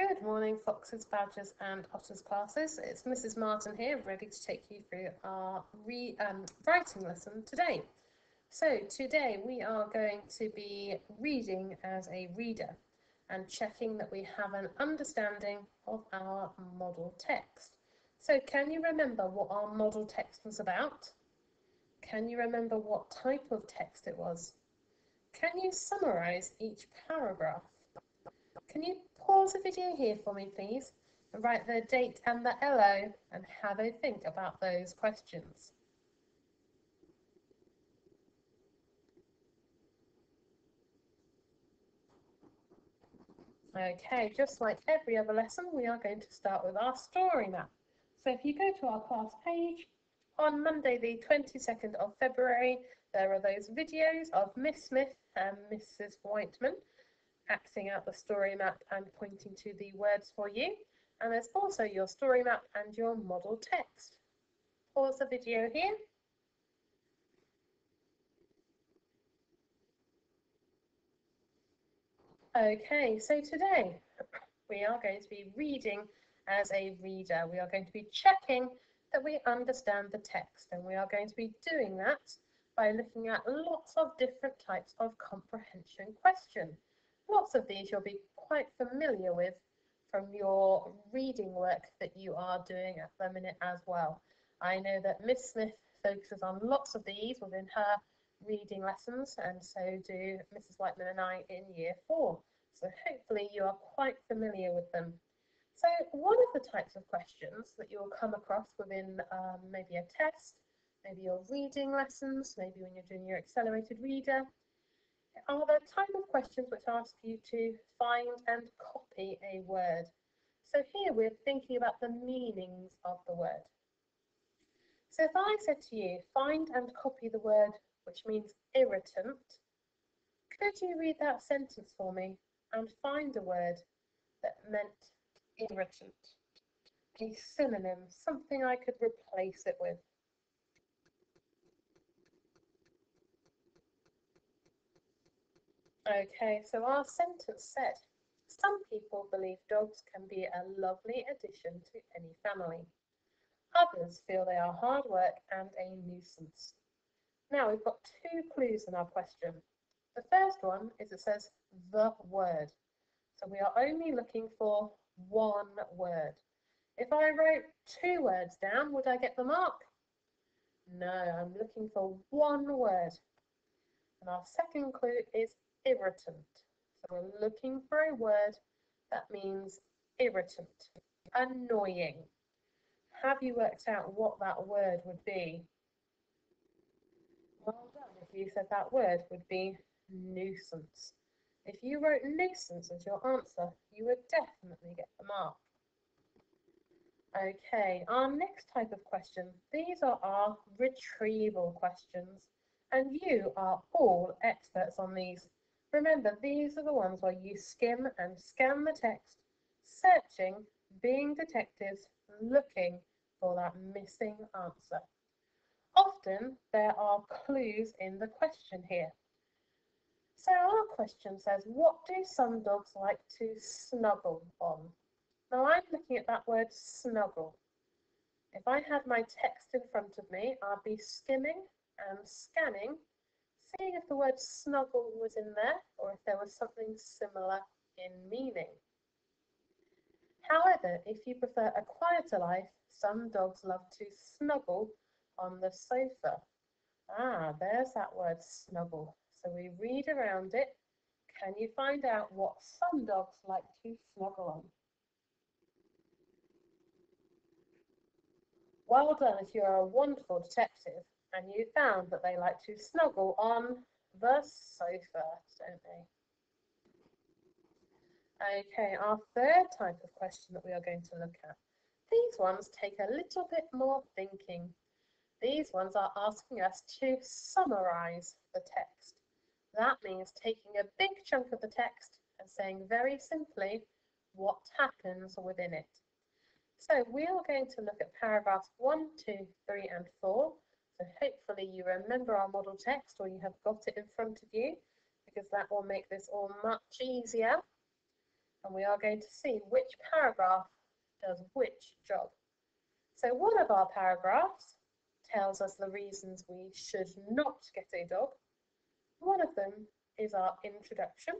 Good morning, foxes, badgers and otters classes. It's Mrs. Martin here, ready to take you through our writing lesson today. So today we are going to be reading as a reader and checking that we have an understanding of our model text. So can you remember what our model text was about? Can you remember what type of text it was? Can you summarise each paragraph? Can you pause the video here for me, please, and write the date and the LO and have a think about those questions? Okay, just like every other lesson, we are going to start with our story map. So if you go to our class page, on Monday the 22nd of February, there are those videos of Miss Smith and Mrs. Whiteman acting out the story map and pointing to the words for you. And there's also your story map and your model text. Pause the video here. Okay, so today we are going to be reading as a reader. We are going to be checking that we understand the text, and we are going to be doing that by looking at lots of different types of comprehension questions. Lots of these you'll be quite familiar with from your reading work that you are doing at the minute as well. I know that Miss Smith focuses on lots of these within her reading lessons, and so do Mrs. Whiteman and I in Year 4. So hopefully you are quite familiar with them. So one of the types of questions that you'll come across within maybe a test, maybe your reading lessons, maybe when you're doing your accelerated reader, are the type of questions which ask you to find and copy a word. So here we're thinking about the meanings of the word. So if I said to you, find and copy the word which means irritant, could you read that sentence for me and find a word that meant irritant? A synonym, something I could replace it with. Okay, so our sentence said, some people believe dogs can be a lovely addition to any family. Others feel they are hard work and a nuisance. Now we've got two clues in our question. The first one is it says the word. So we are only looking for one word. If I wrote two words down, would I get the mark? No, I'm looking for one word. And our second clue is irritant. So we're looking for a word that means irritant, annoying. Have you worked out what that word would be? Well done. If you said that word would be nuisance. If you wrote nuisance as your answer, you would definitely get the mark. Okay, our next type of question. These are our retrieval questions, and you are all experts on these. Remember, these are the ones where you skim and scan the text, searching, being detectives, looking for that missing answer. Often there are clues in the question here. So our question says, what do some dogs like to snuggle on? Now I'm looking at that word snuggle. If I had my text in front of me, I'd be skimming and scanning, seeing if the word snuggle was in there or if there was something similar in meaning. However, if you prefer a quieter life, some dogs love to snuggle on the sofa. Ah, there's that word snuggle. So we read around it. Can you find out what some dogs like to snuggle on? Well done if you're a wonderful detective and you found that they like to snuggle on the sofa, don't they? Okay, our third type of question that we are going to look at. These ones take a little bit more thinking. These ones are asking us to summarise the text. That means taking a big chunk of the text and saying very simply what happens within it. So we are going to look at paragraphs 1, 2, 3 and 4. So hopefully you remember our model text or you have got it in front of you, because that will make this all much easier. and we are going to see which paragraph does which job. So one of our paragraphs tells us the reasons we should not get a dog. One of them is our introduction.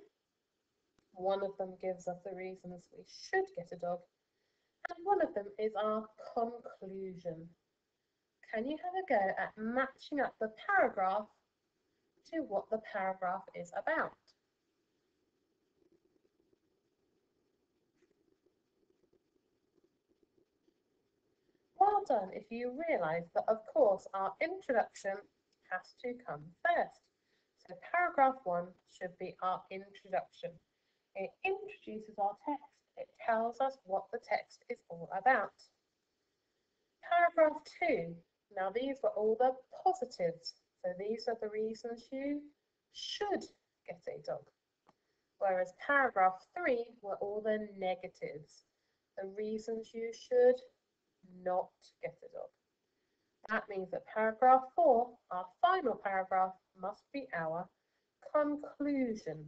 One of them gives us the reasons we should get a dog. And one of them is our conclusion. Can you have a go at matching up the paragraph to what the paragraph is about? Well done if you realise that, of course, our introduction has to come first. So paragraph 1 should be our introduction. It introduces our text. It tells us what the text is all about. Paragraph 2. Now these were all the positives. So these are the reasons you should get a dog. Whereas paragraph 3 were all the negatives. The reasons you should not get a dog. That means that paragraph 4, our final paragraph, must be our conclusion.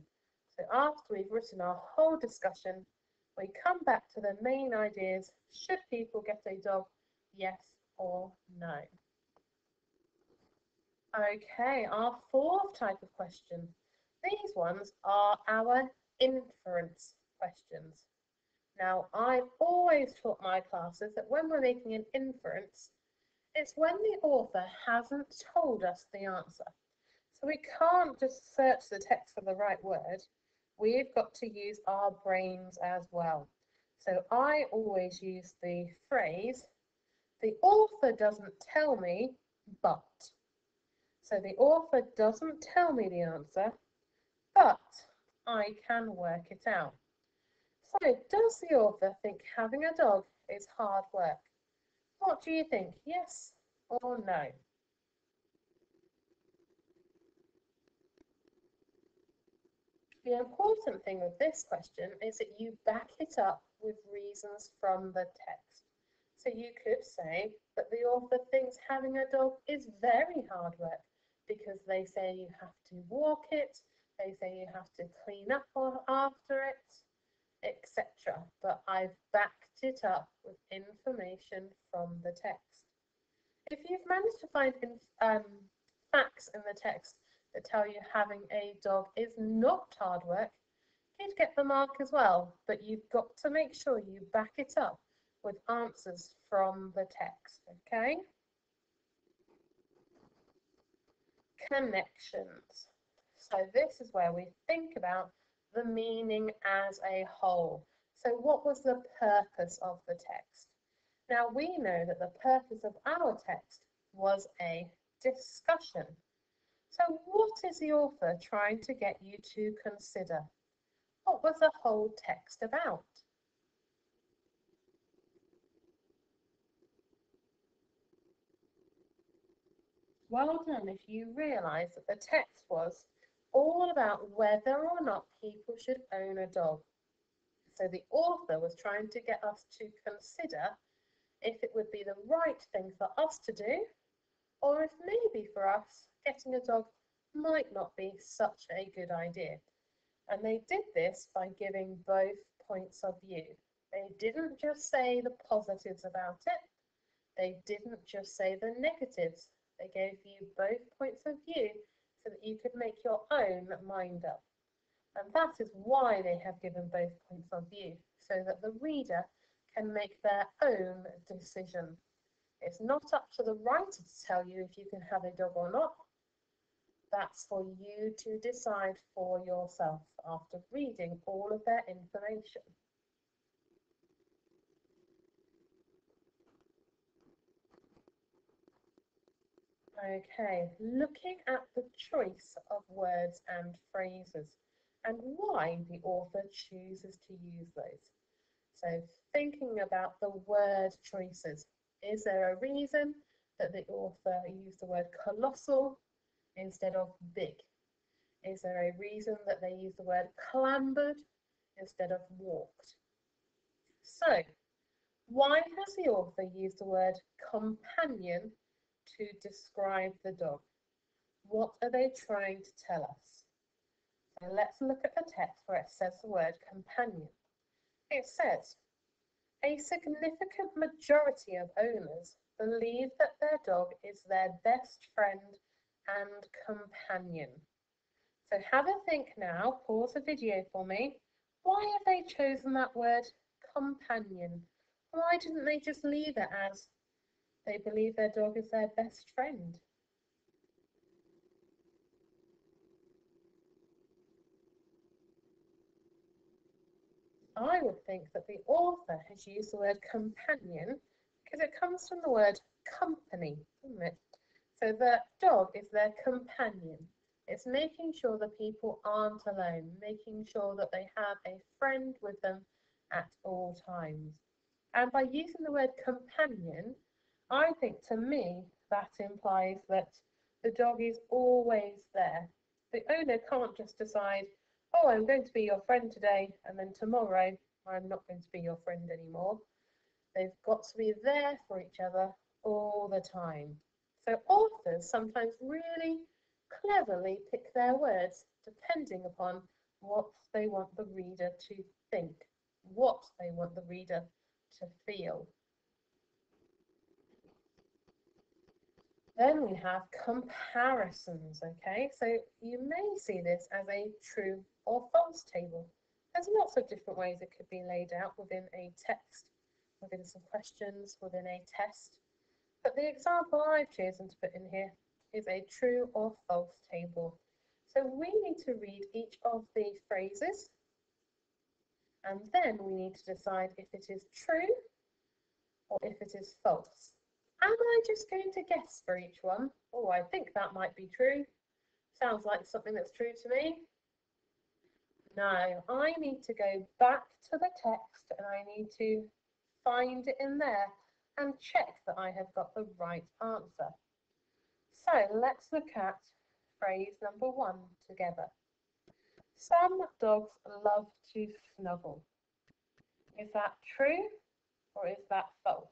So after we've written our whole discussion, we come back to the main ideas. Should people get a dog? Yes or no? Okay, our fourth type of question. These ones are our inference questions. Now, I've always taught my classes that when we're making an inference, it's when the author hasn't told us the answer. So we can't just search the text for the right word. We've got to use our brains as well. So I always use the phrase, the author doesn't tell me, but. So the author doesn't tell me the answer, but I can work it out. So does the author think having a dog is hard work? What do you think? Yes or no? The important thing with this question is that you back it up with reasons from the text. So you could say that the author thinks having a dog is very hard work because they say you have to walk it, they say you have to clean up after it, etc. But I've backed it up with information from the text. If you've managed to find facts in the text that tell you having a dog is not hard work, you'd get the mark as well, but you've got to make sure you back it up with answers from the text, okay? Connections. So this is where we think about the meaning as a whole. So what was the purpose of the text? Now we know that the purpose of our text was a discussion. So what is the author trying to get you to consider? What was the whole text about? Well done if you realise that the text was all about whether or not people should own a dog. So the author was trying to get us to consider if it would be the right thing for us to do, or if maybe for us getting a dog might not be such a good idea. And they did this by giving both points of view. They didn't just say the positives about it, they didn't just say the negatives. They gave you both points of view so that you could make your own mind up. And that is why they have given both points of view, so that the reader can make their own decision. It's not up to the writer to tell you if you can have a dog or not. That's for you to decide for yourself after reading all of their information. Okay, looking at the choice of words and phrases and why the author chooses to use those. So thinking about the word choices, is there a reason that the author used the word colossal instead of big? Is there a reason that they use the word clambered instead of walked? So, why has the author used the word companion to describe the dog? What are they trying to tell us? So let's look at the text where it says the word companion. It says, a significant majority of owners believe that their dog is their best friend and companion. So have a think now, pause the video for me. Why have they chosen that word companion? Why didn't they just leave it as they believe their dog is their best friend? I would think that the author has used the word companion because it comes from the word company, doesn't it? So the dog is their companion. It's making sure that people aren't alone, making sure that they have a friend with them at all times. And by using the word companion, I think to me that implies that the dog is always there. The owner can't just decide, oh, I'm going to be your friend today, and then tomorrow I'm not going to be your friend anymore. They've got to be there for each other all the time. So authors sometimes really cleverly pick their words depending upon what they want the reader to think, what they want the reader to feel. Then we have comparisons, okay? So you may see this as a true or false table. There's lots of different ways it could be laid out within a text, within some questions, within a test. But the example I've chosen to put in here is a true or false table. So we need to read each of the phrases, and then we need to decide if it is true or if it is false. Am I just going to guess for each one? Oh, I think that might be true. Sounds like something that's true to me. No, I need to go back to the text and I need to find it in there and check that I have got the right answer. So let's look at phrase number 1 together. Some dogs love to snuggle. Is that true or is that false?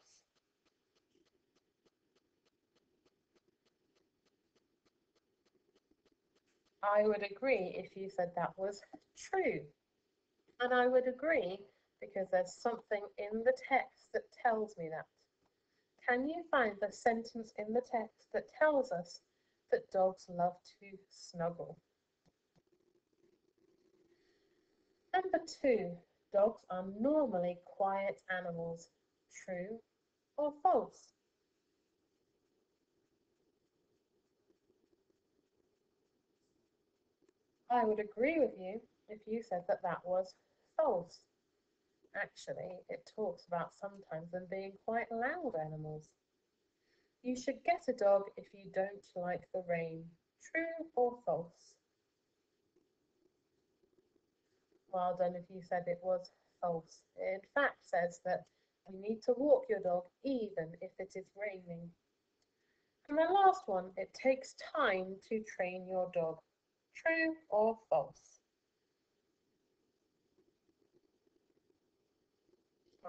I would agree if you said that was true. And I would agree because there's something in the text that tells me that. Can you find the sentence in the text that tells us that dogs love to snuggle? Number 2, dogs are normally quiet animals. True or false? I would agree with you if you said that that was false. Actually, it talks about sometimes them being quite loud animals. You should get a dog if you don't like the rain. True or false? Well done if you said it was false. It in fact says that you need to walk your dog even if it is raining. And the last one, it takes time to train your dog. True or false?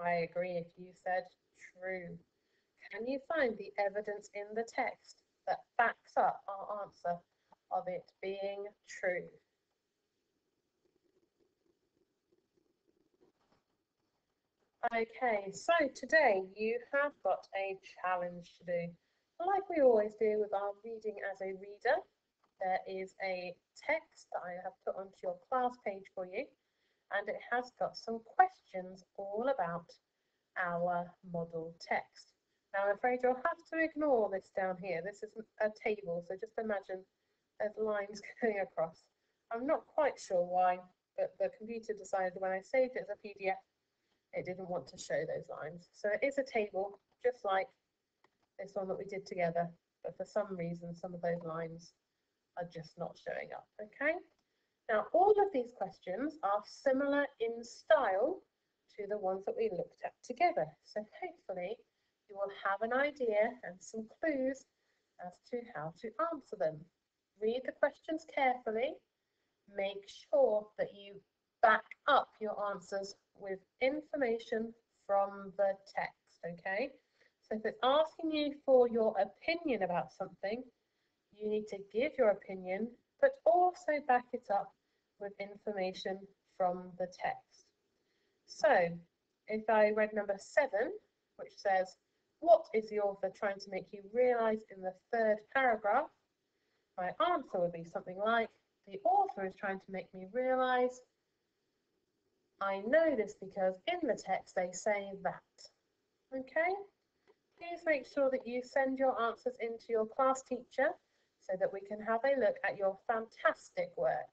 I agree if you said true. Can you find the evidence in the text that backs up our answer of it being true? Okay, so today you have got a challenge to do. Like we always do with our reading as a reader, there is a text that I have put onto your class page for you, and it has got some questions all about our model text. Now, I'm afraid you'll have to ignore this down here. This isn't a table, so just imagine there's lines going across. I'm not quite sure why, but the computer decided when I saved it as a PDF, it didn't want to show those lines. So it is a table, just like this one that we did together, but for some reason, some of those lines are just not showing up, okay? Now, all of these questions are similar in style to the ones that we looked at together. So hopefully you will have an idea and some clues as to how to answer them. Read the questions carefully. Make sure that you back up your answers with information from the text, okay? So if it's asking you for your opinion about something, you need to give your opinion, but also back it up with information from the text. So if I read number 7, which says, what is the author trying to make you realise in the 3rd paragraph? My answer would be something like, the author is trying to make me realise I know this because in the text they say that. Okay? Please make sure that you send your answers in to your class teacher so that we can have a look at your fantastic work.